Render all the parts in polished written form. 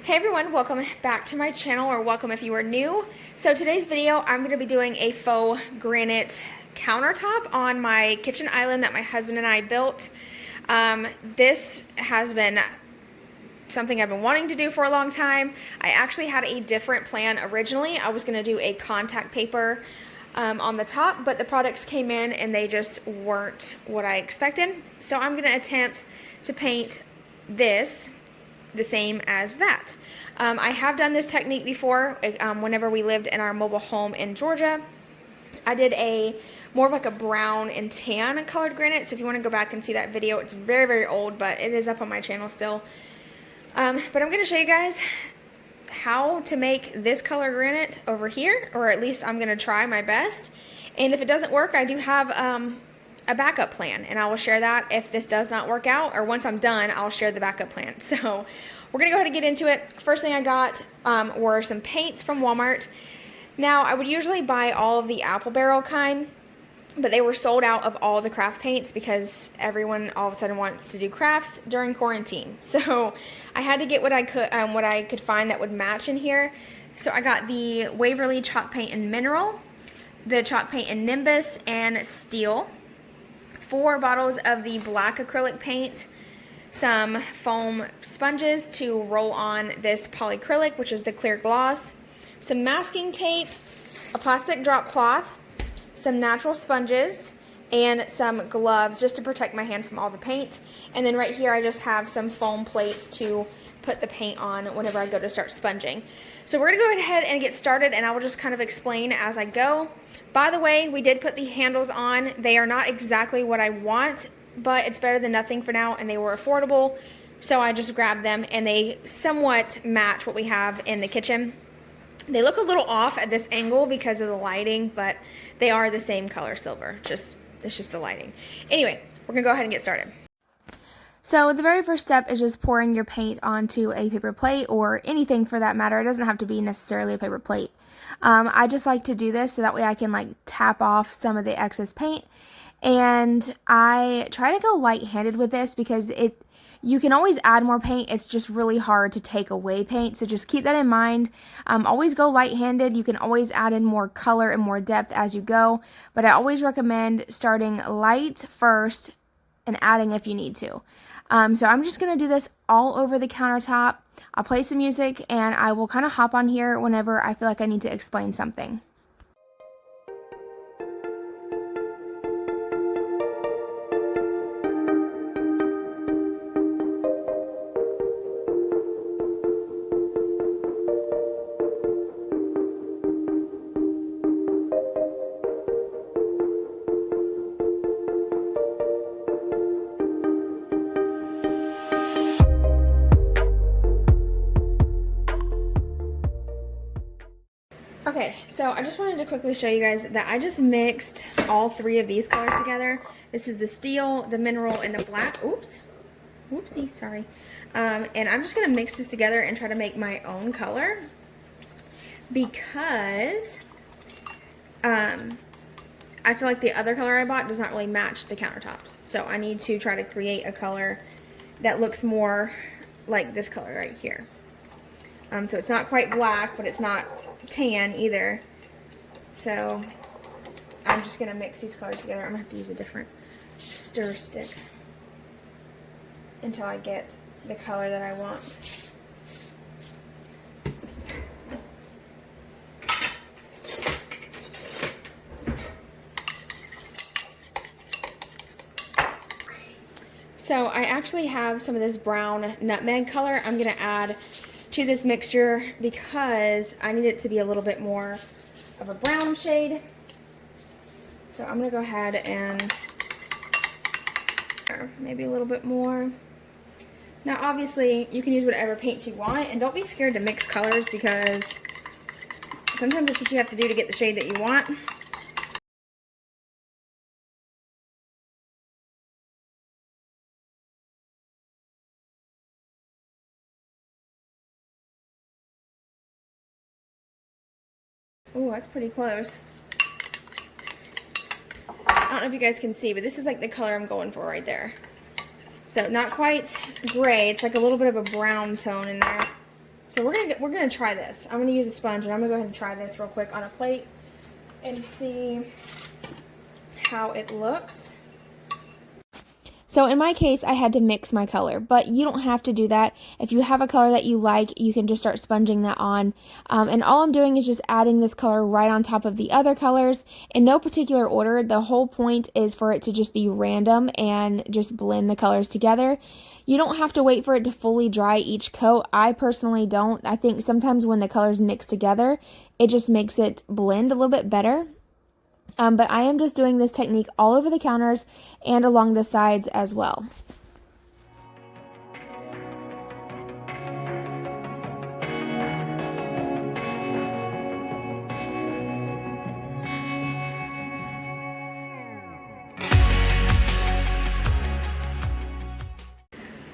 Hey everyone, welcome back to my channel, or welcome if you are new. So today's video, I'm going to be doing a faux granite countertop on my kitchen island that my husband and I built. This has been something I've been wanting to do for a long time. I actually had a different plan originally. I was going to do a contact paper on the top, but the products came in and they just weren't what I expected. So I'm going to attempt to paint this the same as that. I have done this technique before whenever we lived in our mobile home in Georgia. I did a more of like a brown and tan colored granite, so if you want to go back and see that video, it's very, very old, but it is up on my channel still. But I'm going to show you guys how to make this color granite over here, or at least I'm going to try my best. And if it doesn't work, I do have a backup plan, and I will share that if this does not work out, or once I'm done, I'll share the backup plan. So we're going to go ahead and get into it. First thing I got were some paints from Walmart. Now, I would usually buy all of the apple barrel kind, but they were sold out of all the craft paints because everyone all of a sudden wants to do crafts during quarantine. So I had to get what I could find that would match in here. So I got the Waverly chalk paint in mineral, the chalk paint in nimbus, and steel. 4 bottles of the black acrylic paint, some foam sponges to roll on this polyacrylic, which is the clear gloss, some masking tape, a plastic drop cloth, some natural sponges, and some gloves just to protect my hand from all the paint. And then right here I just have some foam plates to put the paint on whenever I go to start sponging. So we're going to go ahead and get started, and I will just kind of explain as I go. By the way, we did put the handles on. They are not exactly what I want, but it's better than nothing for now, and they were affordable, so I just grabbed them, and they somewhat match what we have in the kitchen. They look a little off at this angle because of the lighting, but they are the same color silver. It's just the lighting. Anyway, we're going to go ahead and get started. So the very first step is just pouring your paint onto a paper plate, or anything for that matter. It doesn't have to be necessarily a paper plate. I just like to do this so that way I can like tap off some of the excess paint, and I try to go light-handed with this because you can always add more paint. It's just really hard to take away paint, so just keep that in mind. Always go light-handed. You can always add in more color and more depth as you go, but I always recommend starting light first and adding if you need to. So I'm just going to do this all over the countertop. I'll play some music, and I will kind of hop on here whenever I feel like I need to explain something. Okay, so I just wanted to quickly show you guys that I just mixed all 3 of these colors together. This is the steel, the mineral, and the black. Oops. Whoopsie, sorry. And I'm just going to mix this together and try to make my own color because I feel like the other color I bought does not really match the countertops. So I need to try to create a color that looks more like this color right here. So it's not quite black, but it's not tan either. So I'm just going to mix these colors together. I'm going to have to use a different stir stick until I get the color that I want. So I actually have some of this brown nutmeg color I'm going to add to this mixture because I need it to be a little bit more of a brown shade. So I'm going to go ahead and maybe a little bit more. Now obviously you can use whatever paints you want, and don't be scared to mix colors because sometimes that's what you have to do to get the shade that you want. Oh, that's pretty close. I don't know if you guys can see, but this is like the color I'm going for right there. So not quite gray, it's like a little bit of a brown tone in there. So we're gonna try this. I'm gonna use a sponge, and I'm gonna go ahead and try this real quick on a plate and see how it looks. So in my case, I had to mix my color, but you don't have to do that. If you have a color that you like, you can just start sponging that on. And all I'm doing is just adding this color right on top of the other colors in no particular order. The whole point is for it to just be random and just blend the colors together. You don't have to wait for it to fully dry each coat. I personally don't. I think sometimes when the colors mix together, it just makes it blend a little bit better. But I am just doing this technique all over the counters and along the sides as well.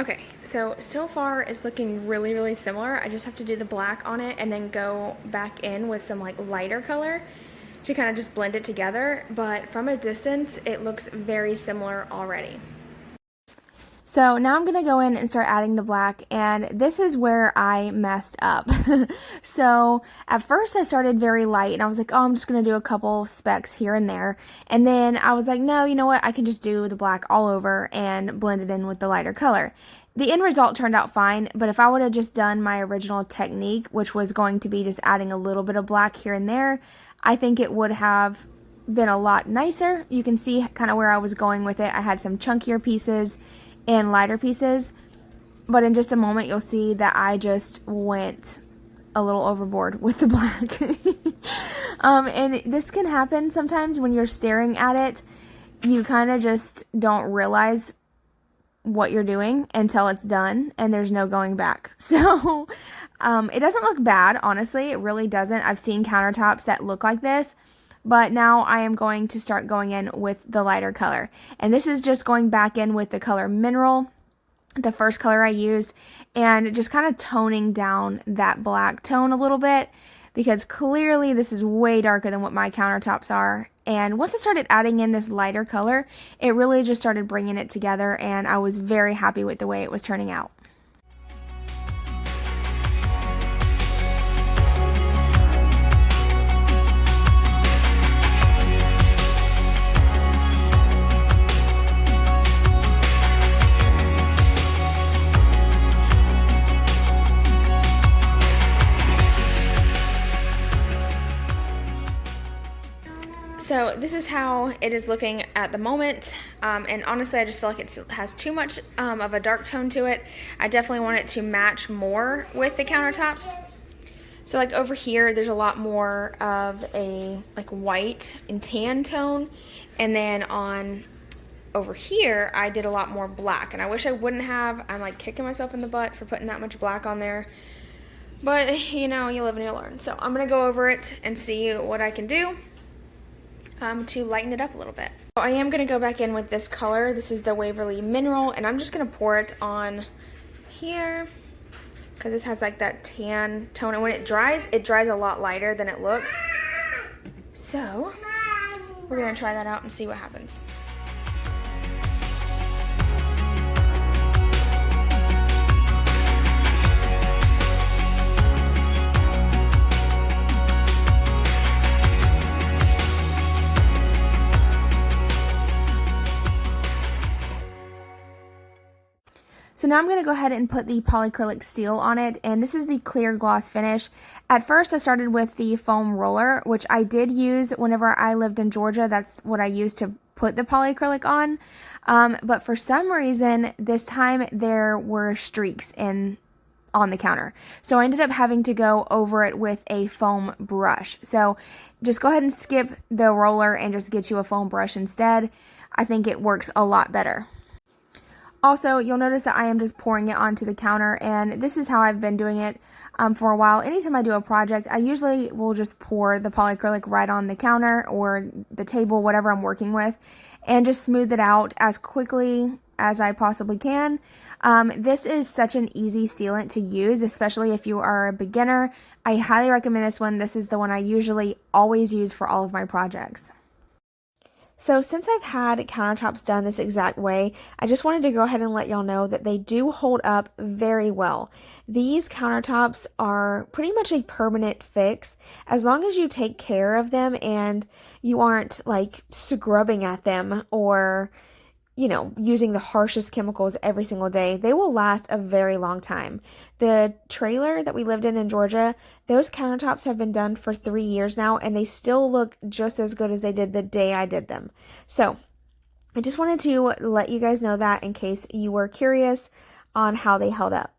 Okay, so far it's looking really, really similar. I just have to do the black on it and then go back in with some like lighter color to kind of just blend it together, but from a distance it looks very similar already. So now I'm gonna go in and start adding the black, and this is where I messed up. So at first I started very light and I was like, oh, I'm just gonna do a couple specks here and there, and then I was like, no, you know what, I can just do the black all over and blend it in with the lighter color. The end result turned out fine, but if I would have just done my original technique, which was going to be just adding a little bit of black here and there, I think it would have been a lot nicer. You can see kind of where I was going with it. I had some chunkier pieces and lighter pieces, but in just a moment you'll see that I just went a little overboard with the black. And this can happen sometimes when you're staring at it. You kind of just don't realize what you're doing until it's done and there's no going back. So it doesn't look bad, honestly. It really doesn't. I've seen countertops that look like this, but now I am going to start going in with the lighter color. And this is just going back in with the color Mineral, the first color I used, and just kind of toning down that black tone a little bit, because clearly this is way darker than what my countertops are. And once I started adding in this lighter color, it really just started bringing it together, and I was very happy with the way it was turning out. So this is how it is looking at the moment, and honestly I just feel like it has too much of a dark tone to it. I definitely want it to match more with the countertops. So like over here there's a lot more of a like white and tan tone, and then on over here I did a lot more black, and I wish I wouldn't have. I'm like kicking myself in the butt for putting that much black on there, but you know, you live and you learn. So I'm gonna go over it and see what I can do to lighten it up a little bit. So I am going to go back in with this color. This is the Waverly Mineral, and I'm just going to pour it on here because this has like that tan tone, and when it dries a lot lighter than it looks. So we're going to try that out and see what happens. So now I'm going to go ahead and put the polyacrylic seal on it, and this is the clear gloss finish. At first I started with the foam roller, which I did use whenever I lived in Georgia. That's what I used to put the polyacrylic on. But for some reason this time there were streaks on the counter. So I ended up having to go over it with a foam brush. So just go ahead and skip the roller and just get you a foam brush instead. I think it works a lot better. Also, you'll notice that I am just pouring it onto the counter, and this is how I've been doing it for a while. Anytime I do a project, I usually will just pour the polyacrylic right on the counter or the table, whatever I'm working with, and just smooth it out as quickly as I possibly can. This is such an easy sealant to use, especially if you are a beginner. I highly recommend this one. This is the one I usually always use for all of my projects. So since I've had countertops done this exact way, I just wanted to go ahead and let y'all know that they do hold up very well. These countertops are pretty much a permanent fix as long as you take care of them and you aren't like scrubbing at them or using the harshest chemicals every single day. They will last a very long time. The trailer that we lived in Georgia, those countertops have been done for 3 years now, and they still look just as good as they did the day I did them. So I just wanted to let you guys know that in case you were curious on how they held up.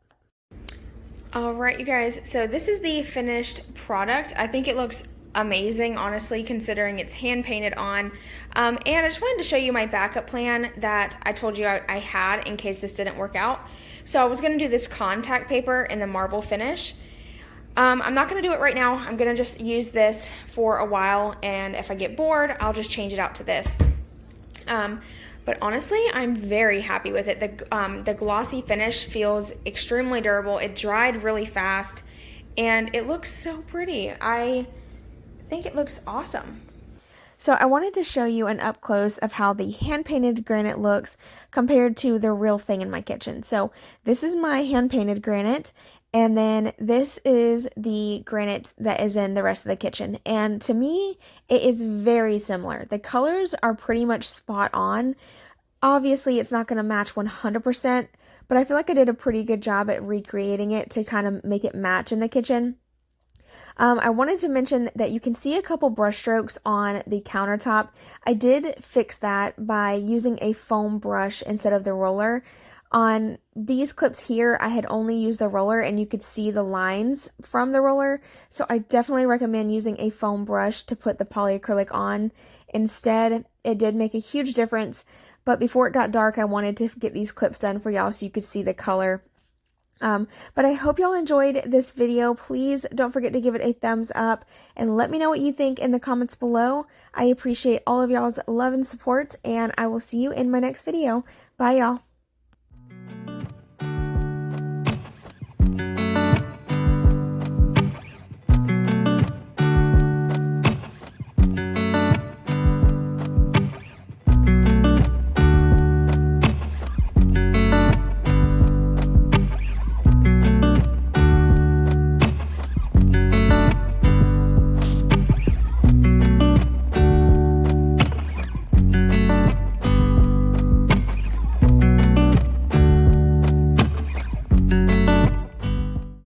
All right, you guys, so this is the finished product. I think it looks amazing, honestly, considering it's hand painted on. And I just wanted to show you my backup plan that I told you I had in case this didn't work out. So I was going to do this contact paper in the marble finish. I'm not going to do it right now. I'm going to just use this for a while, and if I get bored, I'll just change it out to this. But honestly, I'm very happy with it. The glossy finish feels extremely durable. It dried really fast, and it looks so pretty. I think it looks awesome. So I wanted to show you an up close of how the hand painted granite looks compared to the real thing in my kitchen. So this is my hand painted granite, and then this is the granite that is in the rest of the kitchen. And to me, it is very similar. The colors are pretty much spot on. Obviously, it's not going to match 100%, but I feel like I did a pretty good job at recreating it to kind of make it match in the kitchen. I wanted to mention that you can see a couple brush strokes on the countertop. I did fix that by using a foam brush instead of the roller. On these clips here, I had only used the roller and you could see the lines from the roller. So I definitely recommend using a foam brush to put the polyacrylic on. Instead, it did make a huge difference. But before it got dark, I wanted to get these clips done for y'all so you could see the color. But I hope y'all enjoyed this video. Please don't forget to give it a thumbs up and let me know what you think in the comments below. I appreciate all of y'all's love and support, and I will see you in my next video. Bye, y'all.